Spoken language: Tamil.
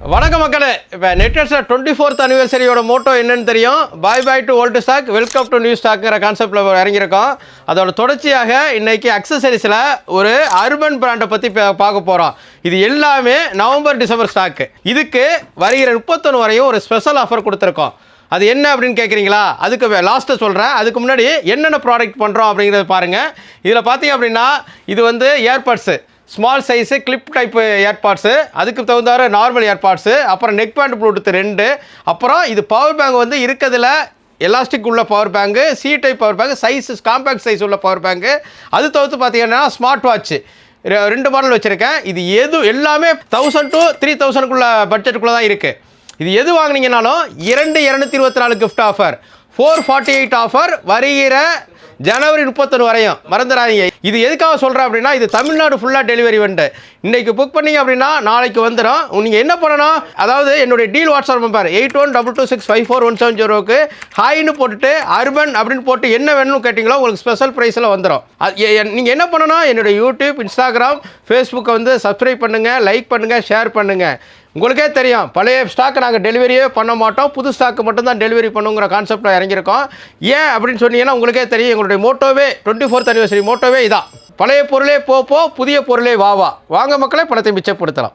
வணக்கம் மக்களே. இப்போ நெட்வெட்ஸில் 24th anniversary-யோட மோட்டோ என்னன்னு தெரியும். Bye bye to old stock, welcome to new ஸ்டாக்குங்கிற கான்செப்டில் இறங்கியிருக்கோம். அதோட தொடர்ச்சியாக இன்றைக்கி அக்சசரிஸில் ஒரு அர்பன் பிராண்டை பற்றி பார்க்க போகிறோம். இது எல்லாமே நவம்பர் டிசம்பர் ஸ்டாக்கு. இதுக்கு வருகிற 31 வரையும் ஒரு ஸ்பெஷல் ஆஃபர் கொடுத்துருக்கோம். அது என்ன அப்படின்னு கேட்குறீங்களா? அதுக்கு லாஸ்ட்டு சொல்கிறேன். அதுக்கு முன்னாடி என்னென்ன ப்ராடக்ட் பண்ணுறோம் அப்படிங்கிறத பாருங்கள். இதில் பார்த்தீங்க அப்படின்னா இது வந்து earbuds, small size clip type AirPods, அதுக்கு தகுந்தார நார்மல் ஏர்பாட்ஸு, அப்புறம் நெக் பேண்ட் ப்ளூடூத் 2, அப்புறம் இது பவர் பேங்க் வந்து இருக்கிறதுல எலாஸ்டிக் உள்ள power bank, C type power bank, size compact size உள்ள பவர் பேங்கு. அது தவிர்த்து பார்த்தீங்கன்னா ஸ்மார்ட் வாட்ச்சு 2 மாடல் வச்சுருக்கேன். இது எல்லாமே 1000 to 3000க்குள்ள பட்ஜெட்டுக்குள்ளே தான் இருக்குது. இது எது வாங்கினீங்கனாலும் 224 கிஃப்ட் ஆஃபர், 448 ஆஃபர் வருகிற ஜனவரி 31 வரையும் மறந்துடாதீங்க. இது எதுக்காக சொல்கிறேன் அப்படின்னா, இது தமிழ்நாடு ஃபுல்லாக டெலிவரி வந்துட்டு இன்றைக்கி புக் பண்ணிங்க அப்படின்னா நாளைக்கு வந்துடும். நீங்கள் என்ன பண்ணணும், அதாவது என்னுடைய டீல் வாட்ஸ்அப் நம்பர் 8122654170க்கு ஹாய்னு போட்டுட்டு அர்பன் அப்படின்னு போட்டு என்ன வேணும்னு கேட்டிங்களோ உங்களுக்கு ஸ்பெஷல் ப்ரைஸில் வந்துடும். நீங்கள் என்ன பண்ணணும், என்னுடைய யூடியூப், இன்ஸ்டாகிராம், ஃபேஸ்புக்கை வந்து சப்ஸ்கிரைப் பண்ணுங்கள், லைக் பண்ணுங்கள், ஷேர் பண்ணுங்கள். உங்களுக்கே தெரியும், பழைய ஸ்டாக்கை நாங்கள் டெலிவரியே பண்ண மாட்டோம், புது ஸ்டாக்கு மட்டும்தான் டெலிவரி பண்ணுங்கிற கான்செப்டில் இறங்கியிருக்கோம். ஏன் அப்படின்னு சொன்னீங்கன்னா உங்களுக்கே தெரியும், எங்களுடைய மோட்டோவே 24th anniversary மோட்டோவே இதான். பழைய பொருளே போ, புதிய பொருளே வா. வாங்க மக்களே, பணத்தை மிச்சப்படுத்தலாம்.